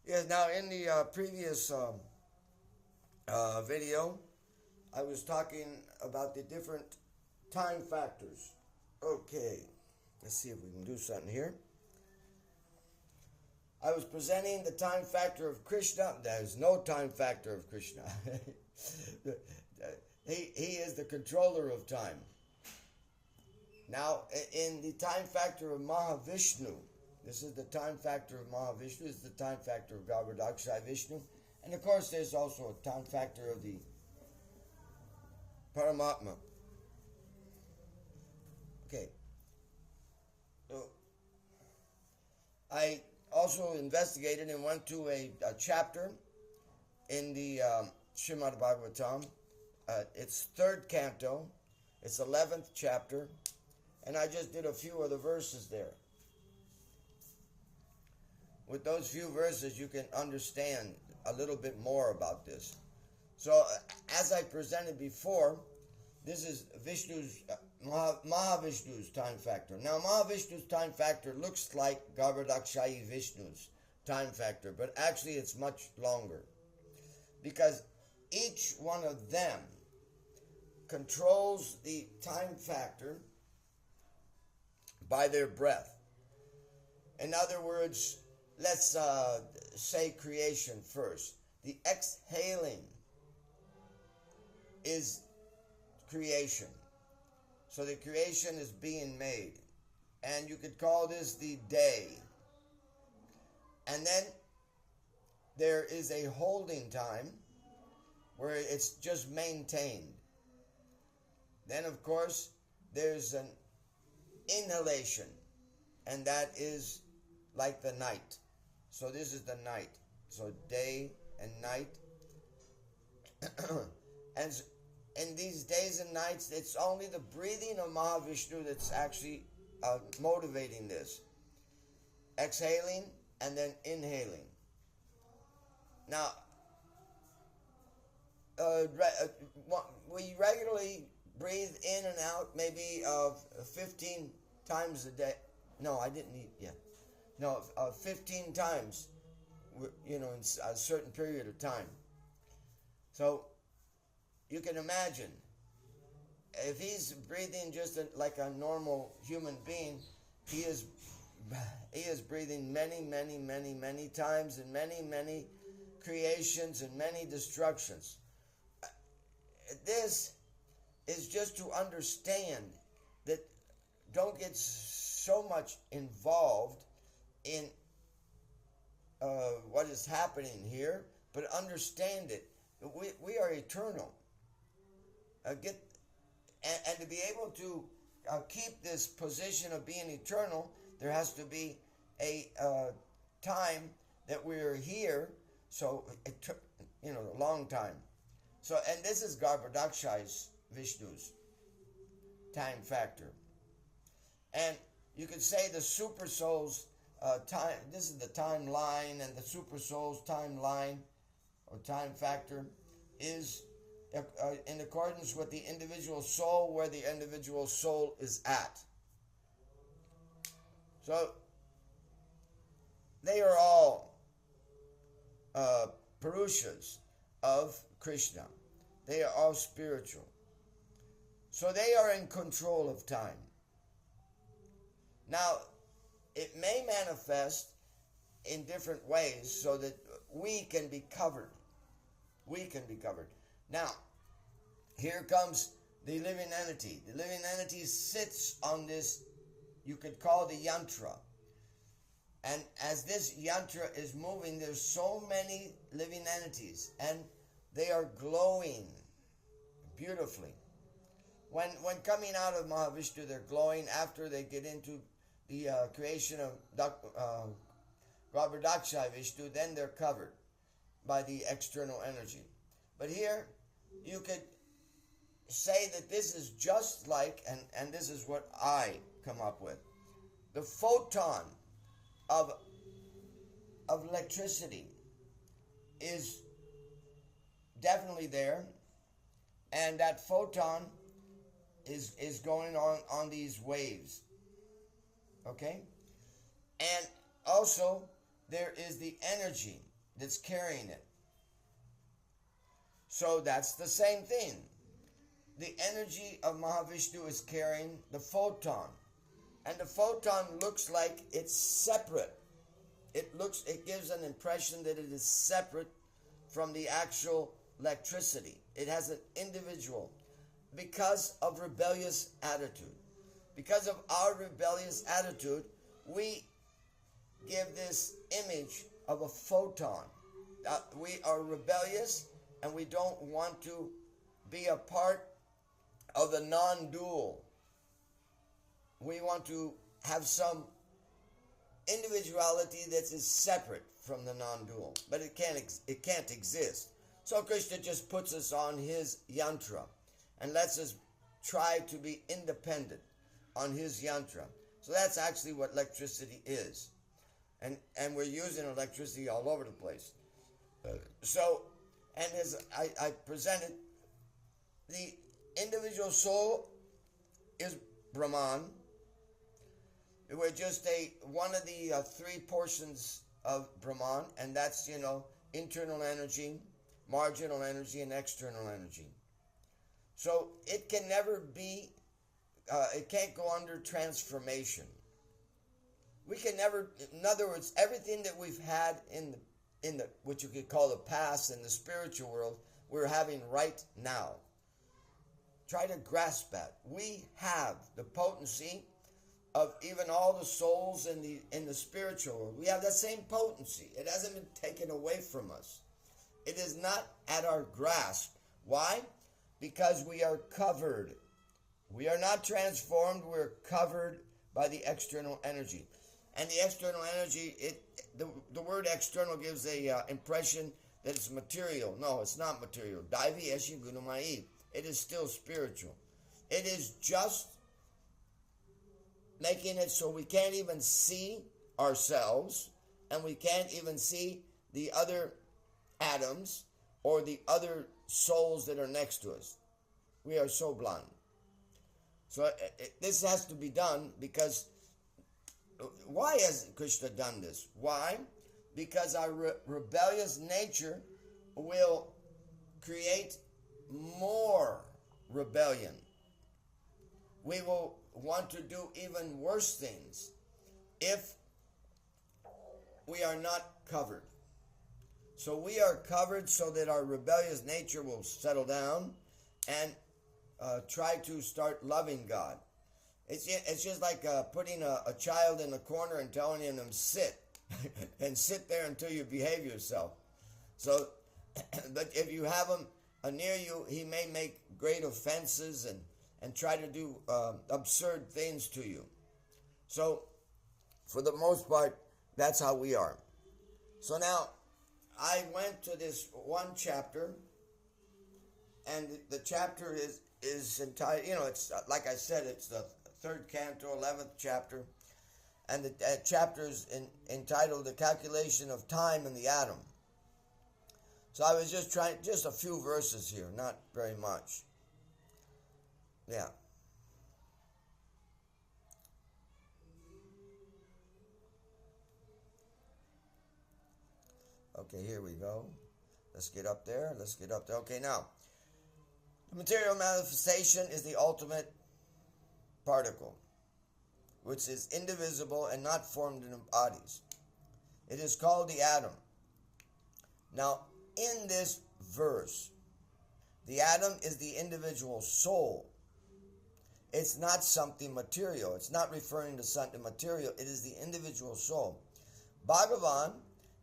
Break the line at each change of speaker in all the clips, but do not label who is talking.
Yeah, now in the previous video, I was talking about the different time factors. Okay, let's see if we can do something here. I was presenting the time factor of Krishna. There's no time factor of Krishna. He is the controller of time. Now, in the time factor of Mahavishnu, this is the time factor of Mahavishnu, this is the time factor of Garbhodakshai Vishnu, and of course there's also a time factor of the Paramatma. Okay. So, I also investigated and went to a chapter in the Srimad Bhagavatam. It's 3rd canto, it's 11th chapter, and I just did a few of the verses there. With those few verses, you can understand a little bit more about this. So, as I presented before, this is Vishnu's, Mahavishnu's time factor. Now, Mahavishnu's time factor looks like Garbhodakshai Vishnu's time factor, but actually it's much longer. Because each one of them controls the time factor by their breath. In other words, let's say creation first. The exhaling is creation. So the creation is being made. And you could call this the day. And then there is a holding time where it's just maintained. Then, of course, there's an inhalation, and that is like the night. So this is the night. So day and night. And in these days and nights, it's only the breathing of Mahavishnu that's actually motivating this. Exhaling and then inhaling. Now, we regularly breathe in and out maybe 15 times a day. No, I didn't eat yet. No, 15 times, in a certain period of time. So, you can imagine, if he's breathing just like a normal human being, he is breathing many, many, many, many times and many, many creations and many destructions. This is just to understand that don't get so much involved in what is happening here, but understand it. We are eternal. And to be able to keep this position of being eternal, there has to be a time that we're here. So it took, a long time. So, and this is Garbhodakshai's Vishnu's time factor. And you could say the super soul's time, this is the timeline, and the super soul's timeline or time factor is in accordance with the individual soul, where the individual soul is at. So they are all Purushas of Krishna. They are all spiritual. So they are in control of time. Now, it may manifest in different ways so that we can be covered. We can be covered. Now, here comes the living entity. The living entity sits on this, you could call the yantra. And as this yantra is moving, there's so many living entities, and they are glowing beautifully. When coming out of Mahavishnu, they're glowing. After they get into the creation of Garbhodakshai Vishnu, then they're covered by the external energy. But here, you could say that this is just like, and this is what I come up with, the photon of electricity is definitely there, and that photon is going on these waves. Okay? And also, there is the energy that's carrying it. So that's the same thing. The energy of Mahavishnu is carrying the photon. And the photon looks like it's separate. It gives an impression that it is separate from the actual electricity. It has an individual because of rebellious attitude. Because of our rebellious attitude, we give this image of a photon. We are rebellious and we don't want to be a part of the non-dual. We want to have some individuality that is separate from the non-dual, but it can't exist. So Krishna just puts us on his yantra and lets us try to be independent on his yantra. So that's actually what electricity is. And we're using electricity all over the place. And as I presented, the individual soul is Brahman. We're just one of the three portions of Brahman, and that's, internal energy, marginal energy, and external energy. So it can never be, it can't go under transformation. We can never, in other words, everything that we've had in the what you could call the past in the spiritual world, we're having right now. Try to grasp that. We have the potency of even all the souls in the spiritual world. We have that same potency. It hasn't been taken away from us. It is not at our grasp. Why? Because we are covered. We are not transformed. We're covered by the external energy. And the external energy, the word external gives a impression that it's material. No, it's not material. Daivi eshi gunamai. It is still spiritual. It is just making it so we can't even see ourselves, and we can't even see the other atoms or the other souls that are next to us. We are so blind. So this has to be done because, why has Krishna done this? Why? Because our rebellious nature will create more rebellion. We will want to do even worse things if we are not covered. So we are covered so that our rebellious nature will settle down and try to start loving God. It's just like putting a child in a corner and telling him to sit and sit there until you behave yourself. So, but if you have him near you, he may make great offenses and try to do absurd things to you. So, for the most part, that's how we are. So now, I went to this one chapter, and the chapter is entitled, it's like I said, it's the 3rd Canto, 11th chapter, and the chapter is entitled The Calculation of Time in the Atom. So I was just trying, just a few verses here, not very much. Yeah. Okay, here we go. Let's get up there. Okay, now, the material manifestation is the ultimate particle, which is indivisible and not formed in bodies. It is called the atom. Now, in this verse, the atom is the individual soul. It's not something material. It's not referring to something material. It is the individual soul. Bhagavan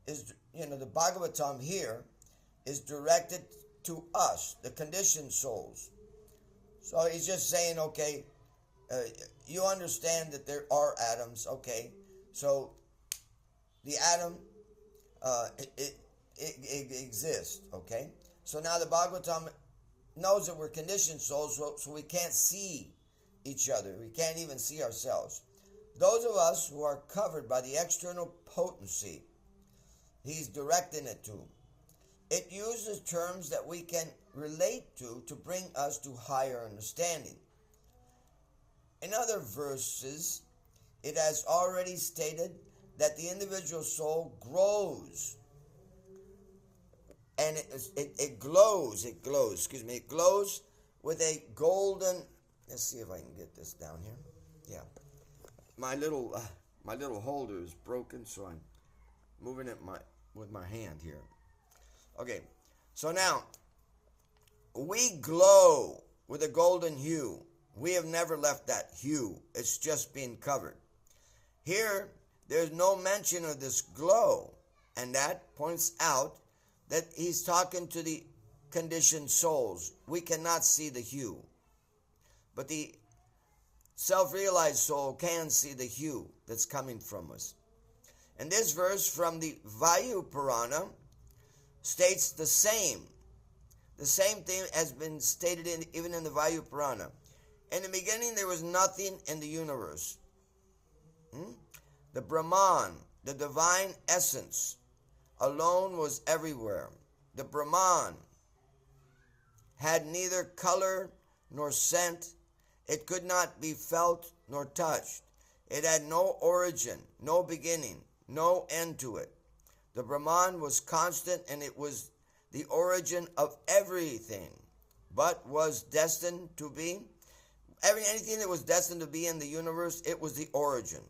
is, the Bhagavatam here is directed to us, the conditioned souls. So he's just saying, okay, you understand that there are atoms, okay? So the atom, it exists, okay? So now the Bhagavatam knows that we're conditioned souls, so we can't see each other. We can't even see ourselves. Those of us who are covered by the external potency, he's directing it to. It uses terms that we can relate to bring us to higher understanding. In other verses, it has already stated that the individual soul grows and it glows, it glows with a golden, let's see if I can get this down here. Yeah. My little holder is broken, so I'm moving it with my hand here. Okay, so now, we glow with a golden hue. We have never left that hue. It's just been covered. Here, there's no mention of this glow, and that points out that he's talking to the conditioned souls. We cannot see the hue, but the self-realized soul can see the hue that's coming from us. And this verse from the Vayu Purana states the same thing has been stated even in the Vayu Purana. In the beginning there was nothing in the universe. The Brahman, the divine essence, alone was everywhere. The Brahman had neither color nor scent. It could not be felt nor touched. It had no origin, no beginning, no end to it. The Brahman was constant, and it was the origin of everything, but was destined to be. Anything that was destined to be in the universe, it was the origin.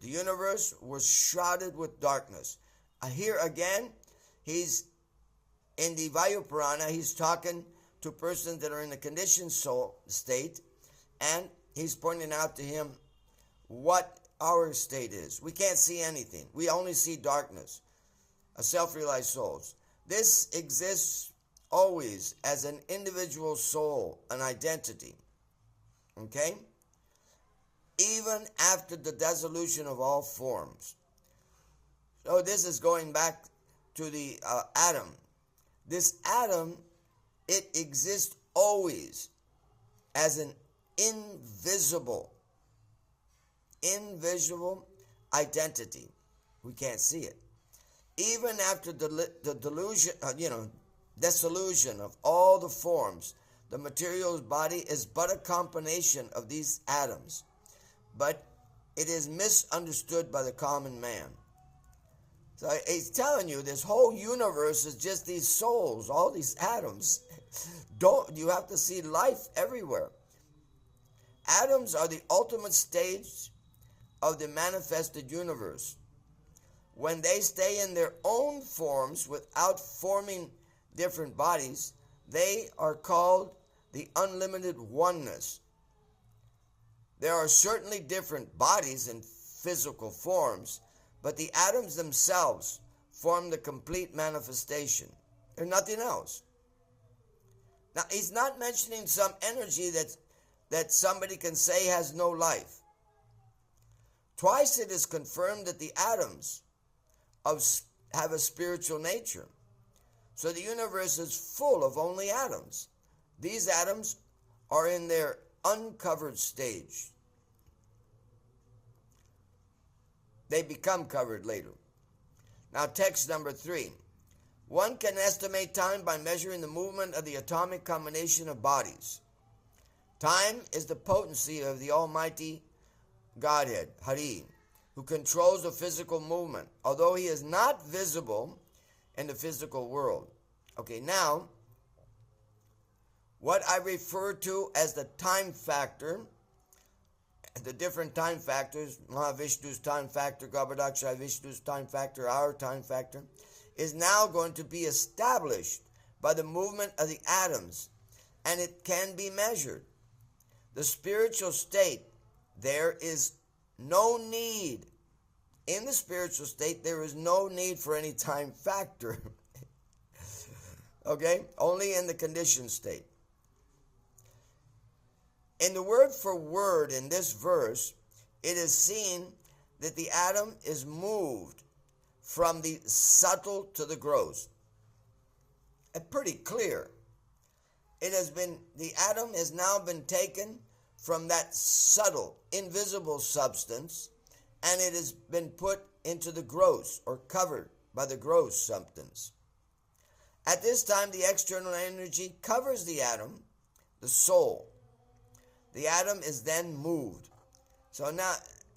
The universe was shrouded with darkness. Here again, he's in the Vayu Purana, he's talking to persons that are in the conditioned soul state, and he's pointing out to him what our state is. We can't see anything. We only see darkness. A self-realized souls. This exists always as an individual soul, an identity. Okay? Even after the dissolution of all forms. So this is going back to the atom. This atom, it exists always as an invisible identity. We can't see it. Even after the delusion, dissolution of all the forms, the material body is but a combination of these atoms. But it is misunderstood by the common man. So he's telling you this whole universe is just these souls, all these atoms. You have to see life everywhere. Atoms are the ultimate stage of the manifested universe. When they stay in their own forms without forming different bodies, they are called the unlimited oneness. There are certainly different bodies and physical forms, but the atoms themselves form the complete manifestation. There's nothing else. Now, he's not mentioning some energy that somebody can say has no life. Twice it is confirmed that the atoms have a spiritual nature. So the universe is full of only atoms. These atoms are in their uncovered stage. They become covered later. Now, text number 3. One can estimate time by measuring the movement of the atomic combination of bodies. Time is the potency of the Almighty Godhead, Hari, who controls the physical movement, although he is not visible in the physical world. Okay, now, what I refer to as the time factor, the different time factors, Mahavishnu's time factor, Garbhodaksha Vishnu's time factor, our time factor, is now going to be established by the movement of the atoms, and it can be measured. The spiritual state, there is no need. In the spiritual state, there is no need for any time factor. Okay? Only in the conditioned state. In the word for word in this verse, it is seen that the atom is moved from the subtle to the gross. It's pretty clear. The atom has now been taken from that subtle, invisible substance, and it has been put into the gross, or covered by the gross substance. At this time, the external energy covers the atom, the soul. The atom is then moved. So now,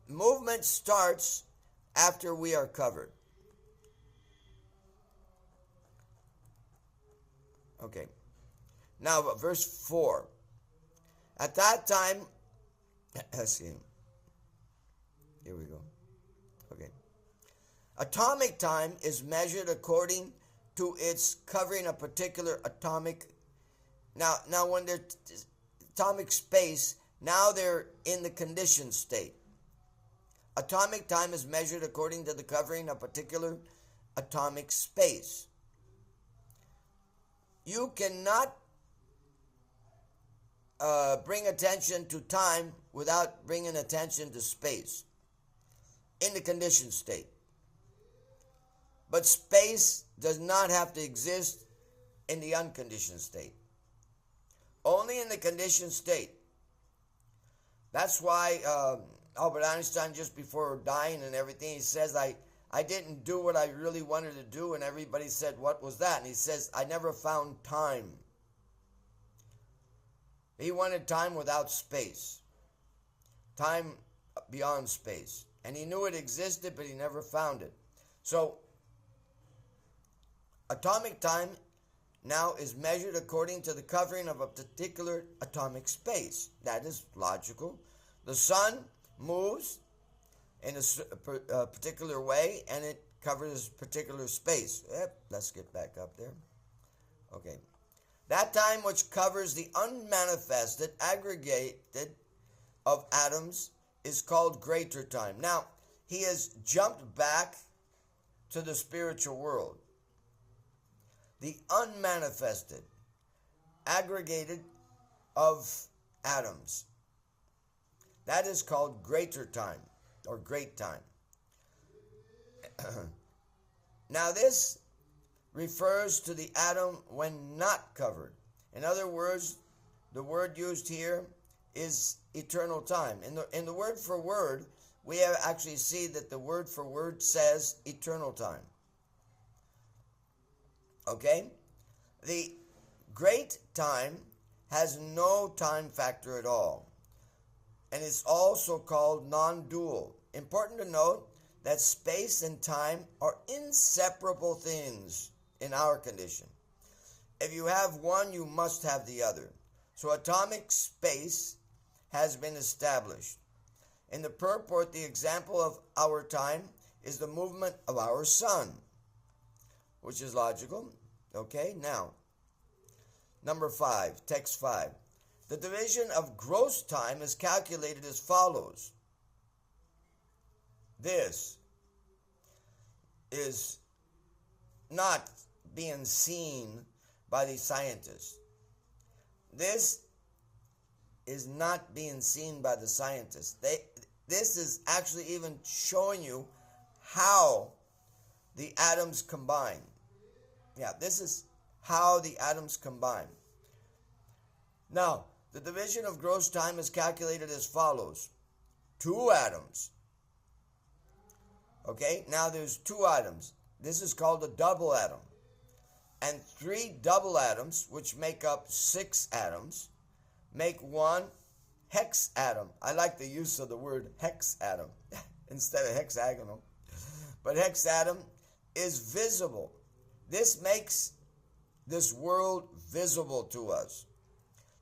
movement starts after we are covered. Okay. Now, verse 4. At that time, let's see. Here we go. Okay. Atomic time is measured according to its covering a particular atomic. Now when they're atomic space, now they're in the conditioned state. Atomic time is measured according to the covering of a particular atomic space. You cannot bring attention to time without bringing attention to space in the conditioned state. But space does not have to exist in the unconditioned state. Only in the conditioned state. That's why Albert Einstein, just before dying and everything, he says, I didn't do what I really wanted to do, and everybody said, what was that? And he says, I never found time. He wanted time without space. Time beyond space. And he knew it existed, but he never found it. So, atomic time now is measured according to the covering of a particular atomic space. That is logical. The sun moves in a particular way, and it covers particular space. Let's get back up there. Okay. That time which covers the unmanifested, aggregated of atoms is called greater time. Now, he has jumped back to the spiritual world. The unmanifested, aggregated of atoms. That is called greater time, or great time. Now this refers to the atom when not covered. In other words, the word used here is eternal time. In the word for word, we have actually see that the word for word says eternal time. Okay? The great time has no time factor at all. And it's also called non-dual. Important to note that space and time are inseparable things in our condition. If you have one, you must have the other. So atomic space has been established. In the purport, the example of our time is the movement of our sun, which is logical. Okay, now, number 5, text 5. The division of gross time is calculated as follows. This is not being seen by the scientists. This is not being seen by the scientists. This is actually even showing you how the atoms combine. Yeah, this is how the atoms combine. Now, the division of gross time is calculated as follows. 2 atoms. Okay, now there's 2 atoms. This is called a double atom. And 3 double atoms, which make up 6 atoms, make 1 hex atom. I like the use of the word hex atom instead of hexagonal. But hex atom is visible. This makes this world visible to us.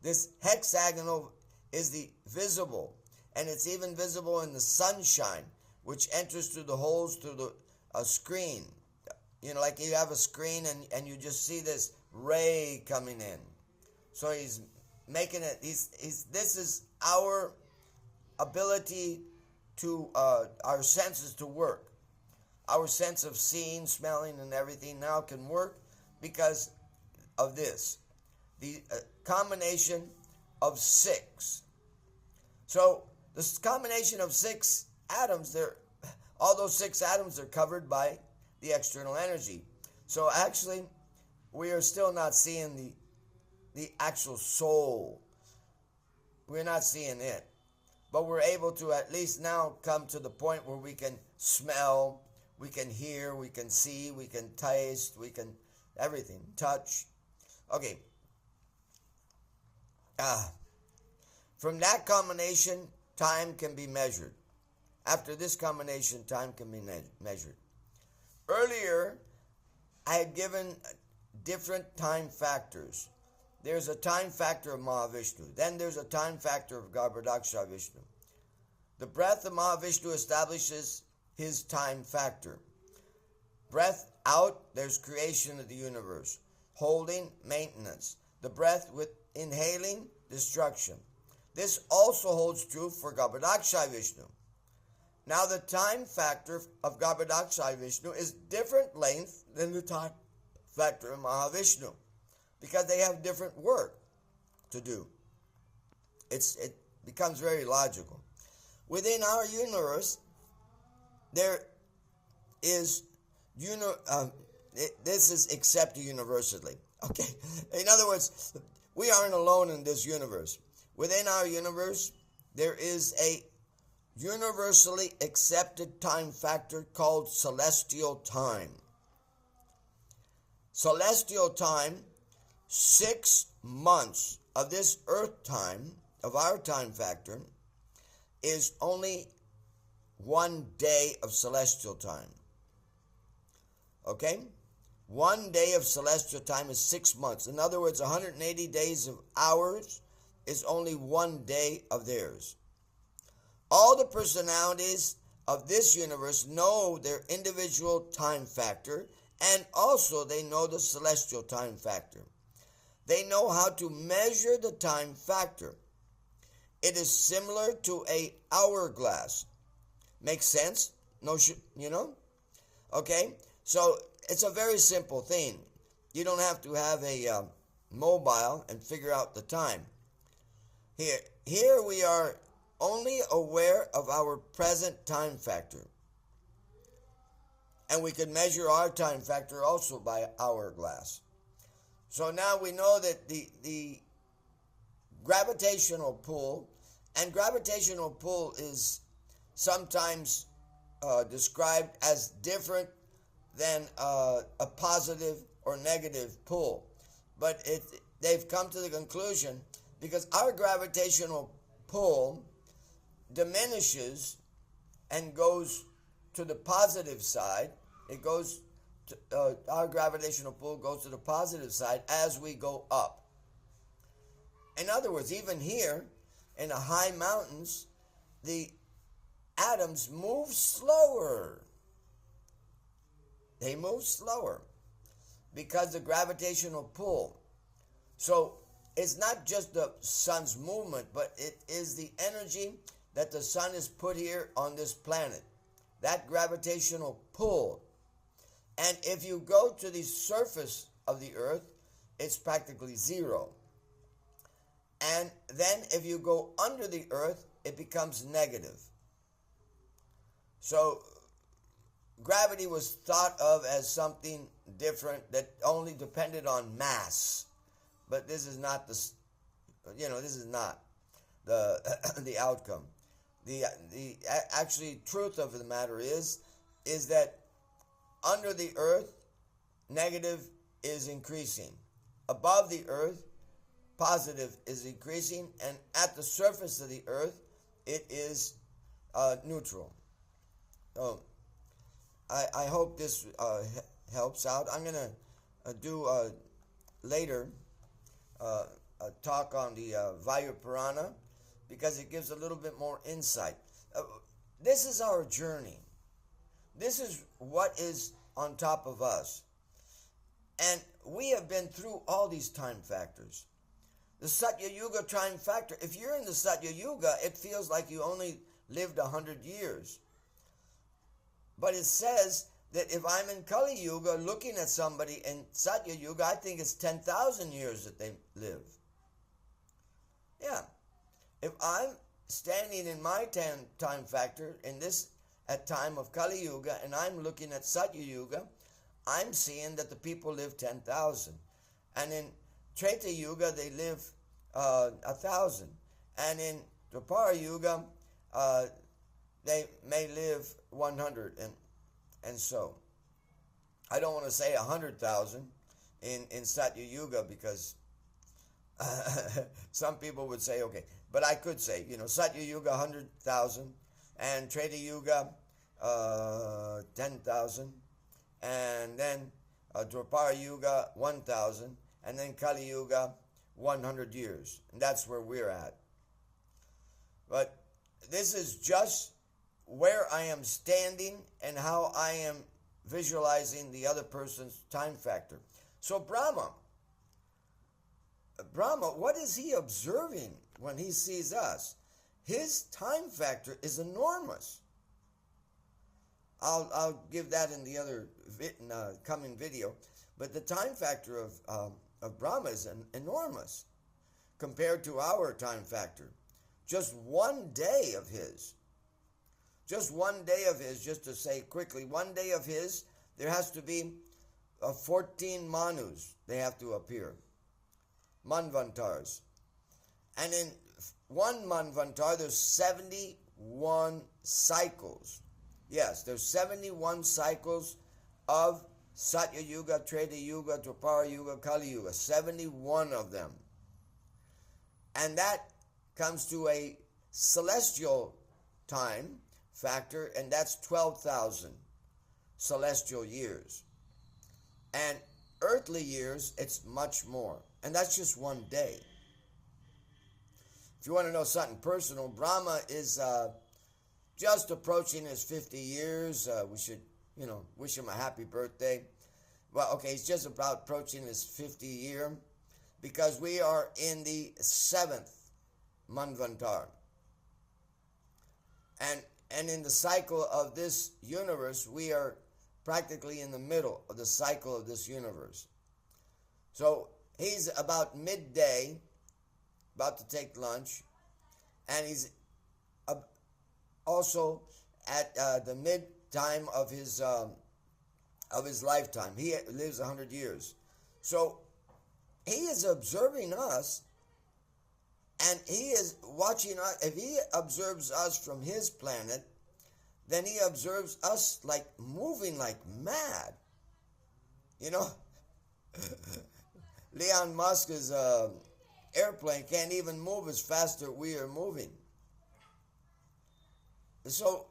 This hexagonal is the visible, and it's even visible in the sunshine, which enters through the holes through the screen. You know, like you have a screen and you just see this ray coming in. So he's making it, this is our ability to, our senses to work. Our sense of seeing, smelling, and everything now can work because of this. The combination of 6. So this combination of 6 atoms, all those 6 atoms are covered by the external energy. So actually, we are still not seeing the actual soul. We're not seeing it. But we're able to at least now come to the point where we can smell, we can hear, we can see, we can taste, we can everything, touch. Okay. From that combination, time can be measured. After this combination, time can be measured. Earlier, I had given different time factors. There's a time factor of Mahavishnu. Then there's a time factor of Garbhodaksha Vishnu. The breath of Mahavishnu establishes his time factor. Breath out, there's creation of the universe. Holding, maintenance. The breath with inhaling, destruction. This also holds true for Garbhodaksha Vishnu. Now the time factor of Garbhodaksha Vishnu is different length than the time factor of Mahavishnu, because they have different work to do. It becomes very logical. Within our universe, there is, this is accepted universally. Okay, in other words, we aren't alone in this universe. Within our universe, there is a universally accepted time factor called celestial time. Celestial time, 6 months of this earth time, of our time factor, is only 1 day of celestial time. Okay? 1 day of celestial time is 6 months. In other words, 180 days of ours is only 1 day of theirs. All the personalities of this universe know their individual time factor, and also they know the celestial time factor. They know how to measure the time factor. It is similar to an hourglass. Makes sense? No, Okay? So it's a very simple thing. You don't have to have a mobile and figure out the time. Here we are only aware of our present time factor. And we can measure our time factor also by hourglass. So now we know that the gravitational pull, and gravitational pull is sometimes described as different than a positive or negative pull. But they've come to the conclusion, because our gravitational pull diminishes and goes to the positive side. It goes to, our gravitational pull goes to the positive side as we go up. In other words, even here in the high mountains, the atoms move slower. They move slower because the gravitational pull. So it's not just the sun's movement, but it is the energy that the sun is put here on this planet. That gravitational pull. And if you go to the surface of the earth, it's practically zero. And then if you go under the earth, it becomes negative. So gravity was thought of as something different that only depended on mass. But this is not this is not the outcome. The actually truth of the matter is that under the earth, negative is increasing. Above the earth, positive is increasing, and at the surface of the earth, it is neutral. So I hope this helps out. I'm going to do later a talk on the Vayu Purana, because it gives a little bit more insight. This is our journey. This is what is on top of us. And we have been through all these time factors. The Satya Yuga time factor, if you're in the Satya Yuga, it feels like you only lived 100 years. But it says that if I'm in Kali Yuga looking at somebody in Satya Yuga, I think it's 10,000 years that they live. Yeah. If I'm standing in my time factor in this at time of Kali Yuga, and I'm looking at Satya Yuga, I'm seeing that the people live 10,000. And in Treta Yuga, they live 1,000. And in Dwapara Yuga, they may live 100. And so, I don't want to say 100,000 in Satya Yuga, because some people would say, okay, but I could say, Satya Yuga 100,000, and Treta Yuga 10,000, and then Dwapara Yuga 1,000, and then Kali Yuga 100 years. And that's where we're at. But this is just where I am standing and how I am visualizing the other person's time factor. So Brahma, what is he observing when he sees us? His time factor is enormous. I'll give that in the other coming video. But the time factor of Brahma is enormous compared to our time factor. Just one day of his. Just one day of his, just to say quickly, one day of his, there has to be 14 manus. They have to appear. Manvantars. And in one manvantar, there's 71 cycles. Yes, there's 71 cycles of Satya Yuga, Treta Yuga, Dwapara Yuga, Kali Yuga. 71 of them. And that comes to a celestial time factor, and that's 12,000 celestial years. And earthly years, it's much more. And that's just one day. If you want to know something personal, Brahma is just approaching his 50 years. We should, wish him a happy birthday. Well, okay, he's just about approaching his 50 year because we are in the 7th Manvantar. And in the cycle of this universe, we are practically in the middle of the cycle of this universe. So he's about midday, about to take lunch, and he's also at the mid time of his lifetime. He lives 100 years. So he is observing us, and he is watching us. If he observes us from his planet, then he observes us like moving like mad. Elon Musk's airplane can't even move as fast as we are moving. So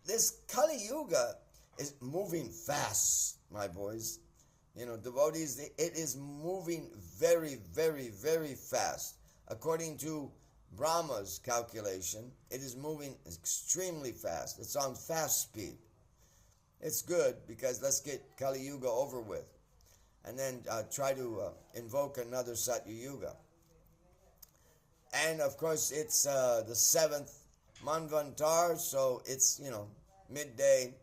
this Kali Yuga is moving fast, my boys. Devotees, it is moving very, very, very fast. According to Brahma's calculation, it is moving extremely fast. It's on fast speed. It's good because let's get Kali Yuga over with. And then try to invoke another Satya Yuga. And of course, it's the 7th Manvantar, so it's, midday,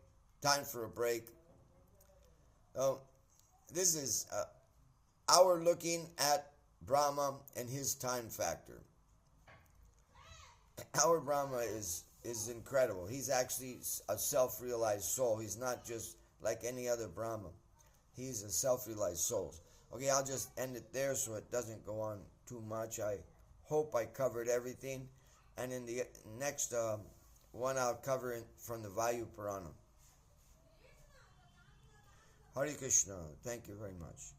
time for a break. So this is our looking at Brahma and his time factor. Our Brahma is incredible. He's actually a self-realized soul. He's not just like any other Brahma. He's a self-realized soul. Okay, I'll just end it there so it doesn't go on too much. I hope I covered everything. And in the next one, I'll cover it from the Vayu Purana. Hare Krishna. Thank you very much.